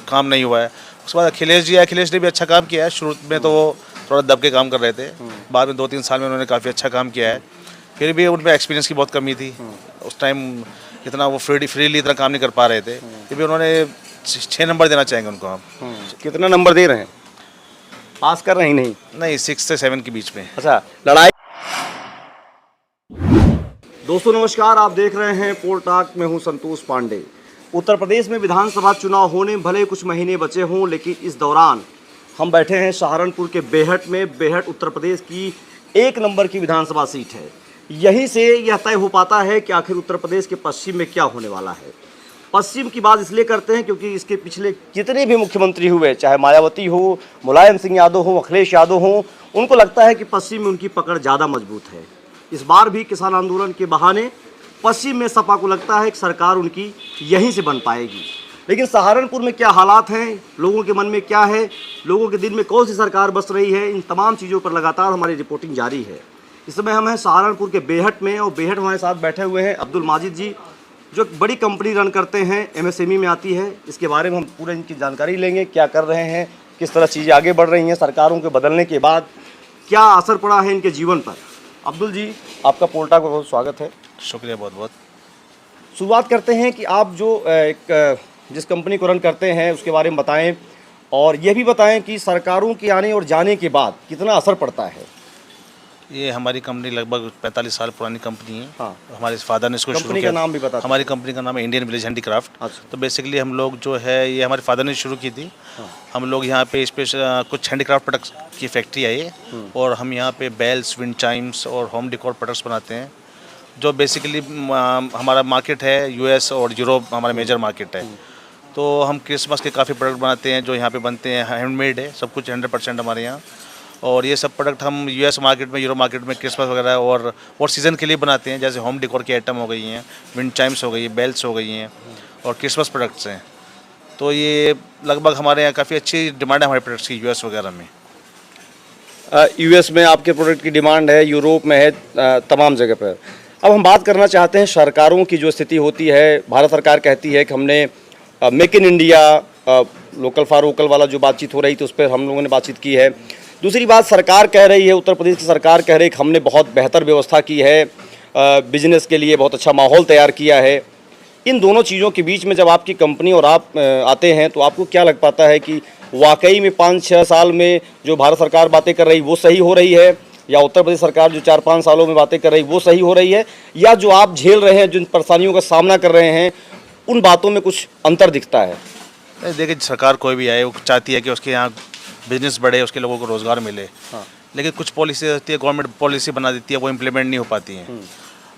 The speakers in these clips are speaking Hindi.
काम नहीं हुआ है। उसके बाद अखिलेश जी, अखिलेश ने भी अच्छा काम किया है। शुरू में तो वो थोड़ा दब के काम कर रहे थे, बाद में 2-3 साल में उन्होंने काफ़ी अच्छा काम किया है। फिर भी उनमें एक्सपीरियंस की बहुत कमी थी, उस टाइम इतना वो फ्रीली इतना काम नहीं कर पा रहे थे। फिर भी उन्होंने 6 नंबर देना चाहेंगे उनको हम। कितना नंबर दे रहे हैं? पास कर रहे हैं नहीं? नहीं, 6 से 7 के बीच में। अच्छा, लड़ाई। दोस्तों नमस्कार, आप देख रहे हैं पोल टॉक में हूं संतोष पांडे। उत्तर प्रदेश में विधानसभा चुनाव होने भले कुछ महीने बचे हों, लेकिन इस दौरान हम बैठे हैं सहारनपुर के बेहट में। बेहट उत्तर प्रदेश की 1 नंबर की विधानसभा सीट है। यहीं से यह तय हो पाता है कि आखिर उत्तर प्रदेश के पश्चिम में क्या होने वाला है। पश्चिम की बात इसलिए करते हैं क्योंकि इसके पिछले जितने भी मुख्यमंत्री हुए, चाहे मायावती हो, मुलायम सिंह यादव हो, अखिलेश यादव हो, उनको लगता है कि पश्चिम में उनकी पकड़ ज़्यादा मजबूत है। इस बार भी किसान आंदोलन के बहाने पश्चिम में सपा को लगता है कि सरकार उनकी यहीं से बन पाएगी। लेकिन सहारनपुर में क्या हालात हैं, लोगों के मन में क्या है, लोगों के दिल में कौन सी सरकार बस रही है, इन तमाम चीज़ों पर लगातार हमारी रिपोर्टिंग जारी है। इस समय हम हैं सहारनपुर के बेहट में और बेहट हमारे साथ बैठे हुए हैं अब्दुल माजिद जी, जो एक बड़ी कंपनी रन करते हैं, एमएसएमई में आती है। इसके बारे में हम पूरे इनकी जानकारी लेंगे, क्या कर रहे हैं, किस तरह चीज़ें आगे बढ़ रही हैं, सरकारों के बदलने के बाद क्या असर पड़ा है इनके जीवन पर। अब्दुल जी, आपका पोल टॉक में बहुत स्वागत है। शुक्रिया बहुत बहुत। शुरुआत करते हैं कि आप जो जिस कंपनी को रन करते हैं उसके बारे में बताएं, और ये भी बताएं कि सरकारों के आने और जाने के बाद कितना असर पड़ता है। ये हमारी कंपनी लगभग 45 साल पुरानी कंपनी है। हाँ। हमारे फादर ने इसको शुरू कंपनी किया। का नाम भी बता। हमारी कंपनी का नाम है इंडियन विलेज हैंडीक्राफ्ट। अच्छा। तो बेसिकली हम लोग जो है ये हमारे फादर ने शुरू की थी। हाँ। हम लोग यहाँ पे स्पेशल कुछ हैंडीक्राफ्ट प्रोडक्ट्स की फैक्ट्री है ये, और हम यहाँ पे बेल्स, विंड चाइम्स और होम डेकोर प्रोडक्ट्स बनाते हैं, जो बेसिकली हमारा मार्केट है यूएस और यूरोप हमारा मेजर मार्केट है। तो हम क्रिसमस के काफ़ी प्रोडक्ट बनाते हैं जो यहाँ पे बनते हैं, हैंडमेड है सब कुछ 100% हमारे यहाँ। और ये सब प्रोडक्ट हम यूएस मार्केट में, यूरोप मार्केट में क्रिसमस वगैरह और सीज़न के लिए बनाते हैं, जैसे होम डेकोर की आइटम हो गई हैं, विंड चाइम्स हो गई, बेल्स हो गई हैं और क्रिसमस प्रोडक्ट्स हैं। तो ये लगभग हमारे यहाँ काफ़ी अच्छी डिमांड है हमारे प्रोडक्ट्स की यूएस वगैरह में। यूएस में आपके प्रोडक्ट की डिमांड है, यूरोप में है, तमाम जगह पर। अब हम बात करना चाहते हैं सरकारों की जो स्थिति होती है। भारत सरकार कहती है कि हमने make in India, local for vocal वाला जो बातचीत हो रही थी उस पर हम लोगों ने बातचीत की है। दूसरी बात सरकार कह रही है, उत्तर प्रदेश की सरकार कह रही है कि हमने बहुत बेहतर व्यवस्था की है, बिजनेस के लिए बहुत अच्छा माहौल तैयार किया है। इन दोनों चीज़ों के बीच में जब आपकी कंपनी और आप आते हैं तो आपको क्या लग पाता है कि वाकई में 5-6 साल में जो भारत सरकार बातें कर रही वो सही हो रही है, या उत्तर प्रदेश सरकार जो 4-5 सालों में बातें कर रही वो सही हो रही है, या जो आप झेल रहे हैं, जिन परेशानियों का सामना कर रहे हैं, उन बातों में कुछ अंतर दिखता है? देखिए, सरकार कोई भी आए वो चाहती है कि उसके यहाँ बिजनेस बढ़े, उसके लोगों को रोज़गार मिले। हाँ। लेकिन कुछ पॉलिसी होती है, गवर्नमेंट पॉलिसी बना देती है, वो इम्प्लीमेंट नहीं हो पाती हैं।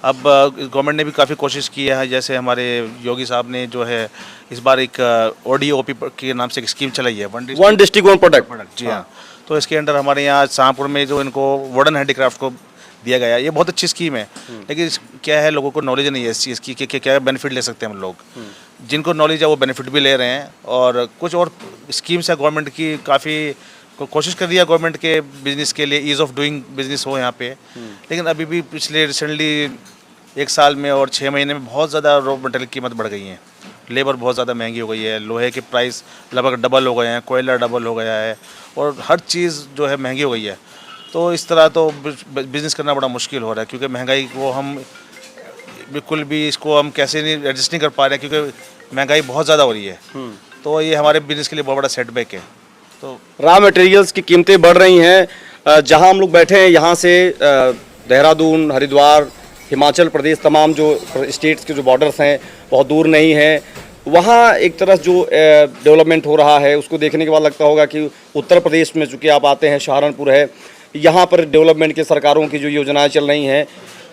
अब गवर्नमेंट ने भी काफ़ी कोशिश की है, जैसे हमारे योगी साहब ने जो है इस बार एक ODOP के नाम से एक स्कीम चलाई है, वन डिस्ट्रिक्ट वन प्रोडक्ट। जी हाँ। तो इसके अंडर हमारे यहाँ शाहपुर में जो इनको वुडन हैंडीक्राफ्ट को दिया गया, ये बहुत अच्छी स्कीम है। लेकिन क्या है, लोगों को नॉलेज नहीं है इस चीज़ की कि क्या बेनिफिट ले सकते हैं हम लोग। जिनको नॉलेज है वो बेनिफिट भी ले रहे हैं, और कुछ और स्कीम्स है गवर्नमेंट की, काफ़ी कोशिश कर रही है गवर्नमेंट के बिज़नेस के लिए, ईज़ ऑफ डूइंग बिज़नेस हो यहाँ पे। लेकिन अभी भी पिछले रिसेंटली 1 साल में और 6 महीने में बहुत ज़्यादा रॉ मटेरियल की कीमत बढ़ गई है, लेबर बहुत ज़्यादा महंगी हो गई है, लोहे के प्राइस लगभग डबल हो गए हैं, कोयला डबल हो गया है, और हर चीज़ जो है महंगी हो गई है। तो इस तरह तो बिज़नेस करना बड़ा मुश्किल हो रहा है, क्योंकि महंगाई को हम बिल्कुल भी इसको हम कैसे नहीं एडजस्ट नहीं कर पा रहे हैं, क्योंकि महंगाई बहुत ज़्यादा हो रही है। तो ये हमारे बिज़नेस के लिए बहुत बड़ा सेटबैक है। तो रॉ मटेरियल्स की कीमतें बढ़ रही हैं। जहां हम लोग बैठे हैं यहाँ से देहरादून, हरिद्वार, हिमाचल प्रदेश, तमाम जो स्टेट्स के जो बॉर्डर्स हैं बहुत दूर नहीं हैं। वहाँ एक तरफ जो डेवलपमेंट हो रहा है उसको देखने के बाद लगता होगा कि उत्तर प्रदेश में चूँकि आप आते हैं, सहारनपुर है, यहाँ पर डेवलपमेंट के सरकारों की जो योजनाएं चल रही हैं।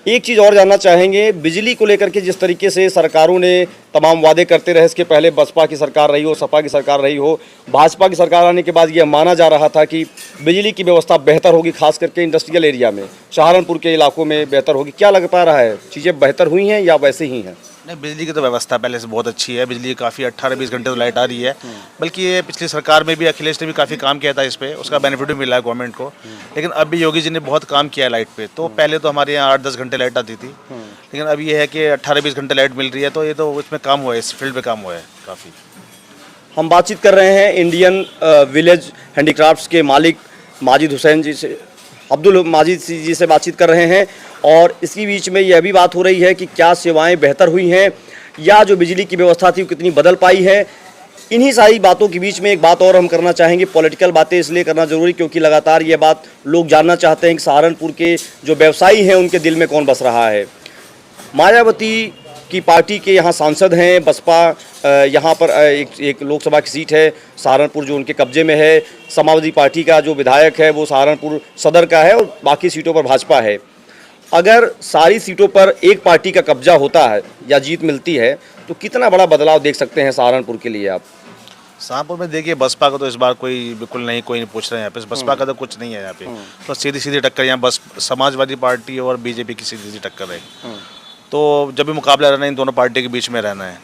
एक चीज़ और जानना चाहेंगे, बिजली को लेकर के जिस तरीके से सरकारों ने तमाम वादे करते रहे, इसके पहले बसपा की सरकार रही हो, सपा की सरकार रही हो, भाजपा की सरकार आने के बाद यह माना जा रहा था कि बिजली की व्यवस्था बेहतर होगी, खास करके इंडस्ट्रियल एरिया में, सहारनपुर के इलाकों में बेहतर होगी। क्या लग पा रहा है, चीज़ें बेहतर हुई हैं या वैसे ही हैं? नहीं, बिजली की तो व्यवस्था पहले से बहुत अच्छी है। बिजली काफ़ी 18-20 घंटे तो लाइट आ रही है। बल्कि ये पिछली सरकार में भी अखिलेश ने भी काफ़ी काम किया था इस पे, उसका बेनिफिट भी मिला है गवर्नमेंट को। लेकिन अभी योगी जी ने बहुत काम किया है लाइट पे। तो पहले तो हमारे यहाँ 8-10 घंटे लाइट आती थी, लेकिन अब ये है कि 18-20 घंटे लाइट मिल रही है। तो ये तो इसमें काम हुआ है, इस फील्ड पे काम हुआ है काफ़ी। हम बातचीत कर रहे हैं इंडियन विलेज हैंडीक्राफ्ट्स के मालिक माजिद हुसैन जी से, अब्दुल माजिद जी से बातचीत कर रहे हैं। और इसी बीच में यह भी बात हो रही है कि क्या सेवाएं बेहतर हुई हैं या जो बिजली की व्यवस्था थी वो कितनी बदल पाई है। इन्हीं सारी बातों के बीच में एक बात और हम करना चाहेंगे, पॉलिटिकल बातें इसलिए करना ज़रूरी क्योंकि लगातार ये बात लोग जानना चाहते हैं कि सहारनपुर के जो व्यवसायी हैं उनके दिल में कौन बस रहा है। मायावती की पार्टी के यहाँ सांसद हैं, बसपा यहाँ पर एक लोकसभा की सीट है सहारनपुर जो उनके कब्जे में है। समाजवादी पार्टी का जो विधायक है वो सहारनपुर सदर का है और बाकी सीटों पर भाजपा है। अगर सारी सीटों पर एक पार्टी का कब्जा होता है या जीत मिलती है तो कितना बड़ा बदलाव देख सकते हैं सहारनपुर के लिए आप? सहारनपुर में देखिए बसपा का तो इस बार कोई बिल्कुल नहीं, कोई नहीं पूछ रहे हैं यहाँ पे। बसपा का तो कुछ नहीं है यहाँ पे, तो सीधी सीधी टक्कर यहाँ बस समाजवादी पार्टी और बीजेपी की सीधी सीधी टक्कर है। तो जब भी मुकाबला रहना है इन दोनों पार्टी के बीच में रहना है।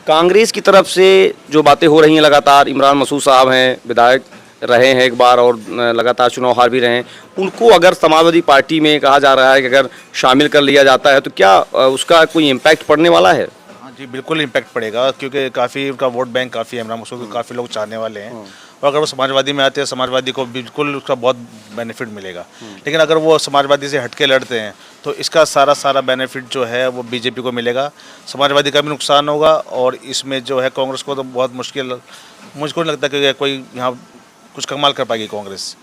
कांग्रेस की तरफ से जो बातें हो रही हैं लगातार, इमरान मसूद साहब हैं, विधायक रहे हैं एक बार और लगातार चुनाव हार भी रहे हैं, उनको अगर समाजवादी पार्टी में कहा जा रहा है कि अगर शामिल कर लिया जाता है तो क्या उसका कोई इम्पैक्ट पड़ने वाला है? हाँ जी, बिल्कुल इम्पैक्ट पड़ेगा क्योंकि काफ़ी उनका वोट बैंक काफ़ी है, इमरान मसूद को काफ़ी लोग चाहने वाले हैं। और अगर वो समाजवादी में आते हैं समाजवादी को बिल्कुल उसका बहुत बेनिफिट मिलेगा। लेकिन अगर वो समाजवादी से हटके लड़ते हैं तो इसका सारा बेनिफिट जो है वो बीजेपी को मिलेगा, समाजवादी का भी नुकसान होगा। और इसमें जो है कांग्रेस को तो बहुत मुझको लगता है कि कोई यहाँ कुछ कमाल कर पाएगी कांग्रेस।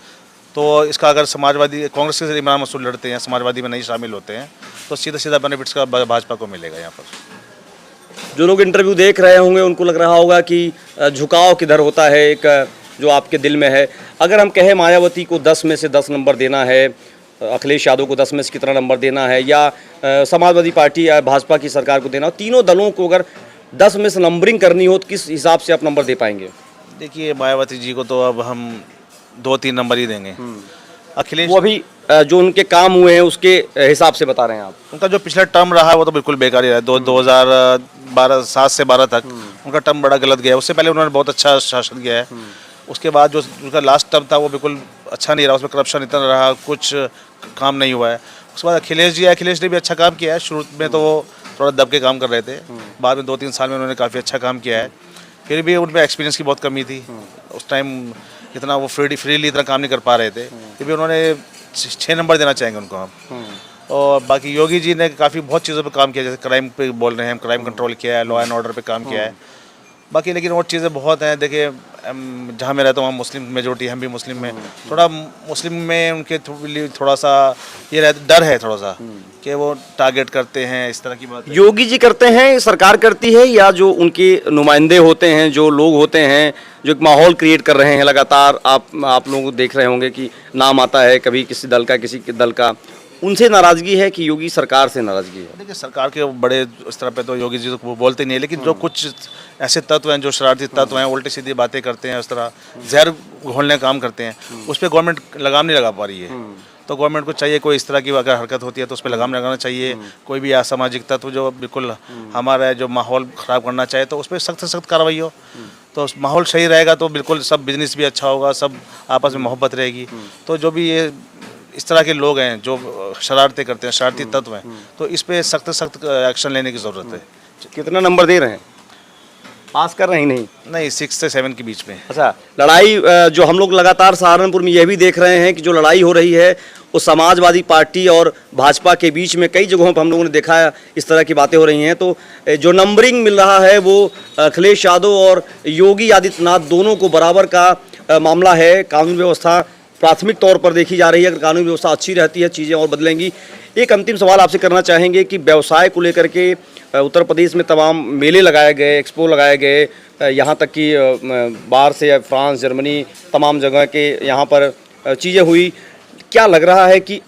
तो इसका अगर समाजवादी कांग्रेस से इमरान मसूद लड़ते हैं, समाजवादी में नहीं शामिल होते हैं, तो सीधा बेनिफिट्स का भाजपा को मिलेगा। यहाँ पर जो लोग इंटरव्यू देख रहे होंगे उनको लग रहा होगा कि झुकाव किधर होता है, एक जो आपके दिल में है। अगर हम कहें मायावती को 10 में से 10 नंबर देना है, अखिलेश यादव को 10 में से कितना नंबर देना है, या समाजवादी पार्टी या भाजपा की सरकार को देना हो, तीनों दलों को अगर 10 में से नंबरिंग करनी हो तो किस हिसाब से आप नंबर दे पाएंगे? देखिए मायावती जी को तो अब हम 2-3 नंबर ही देंगे। अखिलेश वो अभी जो उनके काम हुए हैं उसके हिसाब से बता रहे हैं आप? उनका जो पिछला टर्म रहा है वो तो बिल्कुल बेकार ही रहा है। 2012 7 से 12 तक उनका टर्म बड़ा गलत गया है। उससे पहले उन्होंने बहुत अच्छा शासन किया है। उसके बाद जो उनका लास्ट टर्म था वो बिल्कुल अच्छा नहीं रहा, उसमें करप्शन इतना रहा, कुछ काम नहीं हुआ है। उसके बाद अखिलेश जी, अखिलेश ने भी अच्छा काम किया है। शुरू में तो वो थोड़ा दब के काम कर रहे थे, बाद में 2-3 साल में उन्होंने काफ़ी अच्छा काम किया है। फिर भी उनमें एक्सपीरियंस की बहुत कमी थी, उस टाइम इतना वो फ्रीली इतना काम नहीं कर पा रहे थे। फिर भी उन्होंने 6 नंबर देना चाहेंगे उनको हम। और बाकी योगी जी ने काफ़ी बहुत चीज़ों पे काम किया, जैसे क्राइम पे बोल रहे हैं, क्राइम कंट्रोल किया है, लॉ एंड ऑर्डर पे काम किया है। बाकी लेकिन और चीज़ें बहुत हैं। देखिए जहाँ मैं रहता हूँ वहाँ मुस्लिम मेजोरिटी, हम भी मुस्लिम में, थोड़ा मुस्लिम में उनके थोड़ा सा ये डर है थोड़ा सा कि वो टारगेट करते हैं, इस तरह की बात। योगी जी करते हैं, सरकार करती है, या जो उनके नुमाइंदे होते हैं, जो लोग होते हैं जो एक माहौल क्रिएट कर रहे हैं लगातार? आप लोग देख रहे होंगे कि नाम आता है कभी किसी दल का किसी दल का, उनसे नाराज़गी है कि योगी सरकार से नाराज़गी है? देखिए सरकार के बड़े इस तरह पे तो योगी जी तो वो बोलते नहीं है, लेकिन जो कुछ ऐसे तत्व हैं जो शरारती तत्व हैं, उल्टी सीधी बातें करते हैं, उस तरह जहर घोलने का काम करते हैं, उस पर गवर्नमेंट लगाम नहीं लगा पा रही है। तो गवर्नमेंट को चाहिए कोई इस तरह की अगर हरकत होती है तो उस पर लगाम लगाना चाहिए। कोई भी असामाजिक तत्व जो बिल्कुल हमारा जो माहौल ख़राब करना चाहे तो उस पर सख्त से सख्त कार्रवाई हो, तो माहौल सही रहेगा तो बिल्कुल सब बिजनेस भी अच्छा होगा, सब आपस में मोहब्बत रहेगी। तो जो भी ये इस तरह के लोग हैं जो शरारतें करते हैं, शरारती तत्व हैं, तो इस पर सख्त एक्शन लेने की ज़रूरत है। कितना नंबर दे रहे हैं? पास कर रहे हैं? नहीं 6 से 7 के बीच में। अच्छा, लड़ाई जो हम लोग लगातार सहारनपुर में यह भी देख रहे हैं कि जो लड़ाई हो रही है वो समाजवादी पार्टी और भाजपा के बीच में कई जगहों पर हम लोगों ने देखा है इस तरह की बातें हो रही हैं। तो जो नंबरिंग मिल रहा है वो अखिलेश यादव और योगी आदित्यनाथ दोनों को बराबर का मामला है। कानून व्यवस्था प्राथमिक तौर पर देखी जा रही है, अगर कानून व्यवस्था अच्छी रहती है चीज़ें और बदलेंगी। एक अंतिम सवाल आपसे करना चाहेंगे कि व्यवसाय को लेकर के उत्तर प्रदेश में तमाम मेले लगाए गए, एक्सपो लगाए गए, यहाँ तक कि बाहर से फ्रांस, जर्मनी, तमाम जगह के यहाँ पर चीज़ें हुई। क्या लग रहा है कि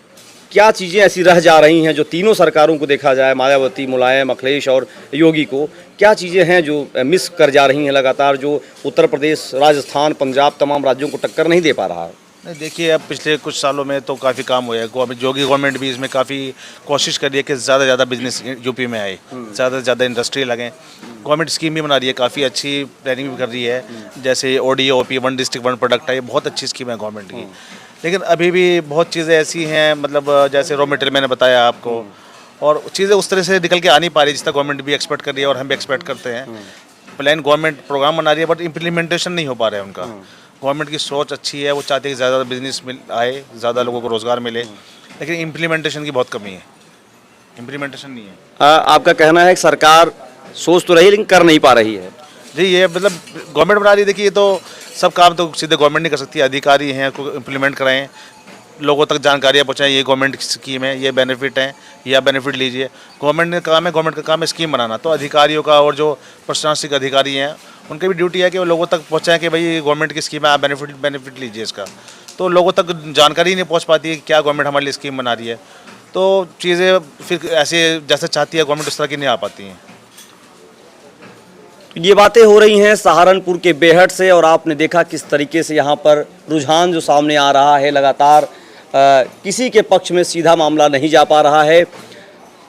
क्या चीज़ें ऐसी रह जा रही हैं जो तीनों सरकारों को देखा जाए, मायावती, मुलायम, अखिलेश और योगी को, क्या चीज़ें हैं जो मिस कर जा रही हैं लगातार, जो उत्तर प्रदेश, राजस्थान, पंजाब तमाम राज्यों को टक्कर नहीं दे पा रहा है? नहीं देखिए, अब पिछले कुछ सालों में तो काफ़ी काम हुआ है। योगी गवर्नमेंट भी इसमें काफ़ी कोशिश कर रही है कि ज़्यादा से ज़्यादा बिजनेस यूपी में आए, ज़्यादा से ज़्यादा इंडस्ट्री लगें। गवर्नमेंट स्कीम भी बना रही है, काफ़ी अच्छी प्लानिंग भी कर रही है, जैसे ODOP, 1 डिस्ट्रिक्ट 1 प्रोडक्ट है, ये बहुत अच्छी स्कीम है गवर्नमेंट की। लेकिन अभी भी बहुत चीज़ें ऐसी हैं, मतलब जैसे रॉ मटेरियल मैंने बताया आपको, और चीज़ें उस तरह से निकल के आ नहीं पा रही जिस तरह गवर्नमेंट भी एक्सपेक्ट कर रही है और हम भी एक्सपेक्ट करते हैं। प्लान गवर्नमेंट प्रोग्राम बना रही है बट इम्प्लीमेंटेशन नहीं हो पा रहा है उनका। गवर्नमेंट की सोच अच्छी है, वो चाहते हैं कि ज़्यादा बिजनेस आए, ज़्यादा लोगों को रोज़गार मिले, लेकिन इम्प्लीमेंटेशन की बहुत कमी है, इम्प्लीमेंटेशन नहीं है। आपका कहना है कि सरकार सोच तो रही लेकिन कर नहीं पा रही है। जी ये मतलब गवर्नमेंट बना रही है, देखिए ये तो सब काम तो सीधे गवर्नमेंट नहीं कर सकती, अधिकारी हैं को इम्प्लीमेंट कराएं, लोगों तक जानकारियाँ पहुँचाएं, ये गवर्नमेंट की स्कीम है, ये बेनिफिट है, या बेनिफिट लीजिए। गवर्नमेंट ने काम है, गवर्नमेंट का काम है स्कीम बनाना, तो अधिकारियों का और जो प्रशासनिक अधिकारी हैं उनकी भी ड्यूटी है कि वो लोगों तक पहुँचाएं कि भाई गवर्नमेंट की स्कीम है, आप बेनिफिट लीजिए इसका। तो लोगों तक जानकारी नहीं पहुँच पाती है कि क्या गवर्नमेंट हमारे लिए स्कीम बना रही है, तो चीज़ें फिर ऐसे जैसे चाहती है गवर्नमेंट उस तरह की नहीं आ पाती हैं। ये बातें हो रही हैं सहारनपुर के बेहट से, और आपने देखा किस तरीके से यहाँ पर रुझान जो सामने आ रहा है लगातार किसी के पक्ष में सीधा मामला नहीं जा पा रहा है।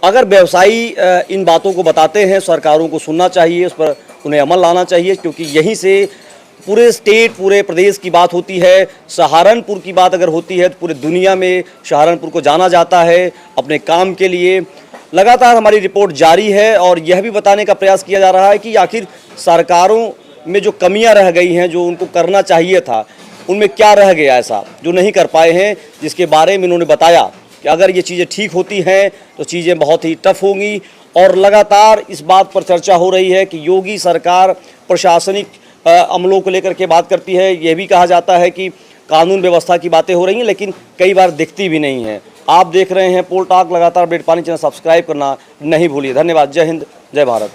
अगर व्यवसायी इन बातों को बताते हैं, सरकारों को सुनना चाहिए, उस पर उन्हें अमल लाना चाहिए, क्योंकि यहीं से पूरे स्टेट पूरे प्रदेश की बात होती है। सहारनपुर की बात अगर होती है तो पूरे दुनिया में सहारनपुर को जाना जाता है अपने काम के लिए। लगातार हमारी रिपोर्ट जारी है और यह भी बताने का प्रयास किया जा रहा है कि आखिर सरकारों में जो कमियां रह गई हैं, जो उनको करना चाहिए था, उनमें क्या रह गया ऐसा जो नहीं कर पाए हैं, जिसके बारे में उन्होंने बताया कि अगर ये चीज़ें ठीक होती हैं तो चीज़ें बहुत ही टफ होंगी। और लगातार इस बात पर चर्चा हो रही है कि योगी सरकार प्रशासनिक अमलों को लेकर के बात करती है। यह भी कहा जाता है कि कानून व्यवस्था की बातें हो रही हैं, लेकिन कई बार दिखती भी नहीं है। आप देख रहे हैं पोल टॉक, लगातार अपडेट पाने चैनल सब्सक्राइब करना नहीं भूलिए। धन्यवाद। जय हिंद, जय भारत।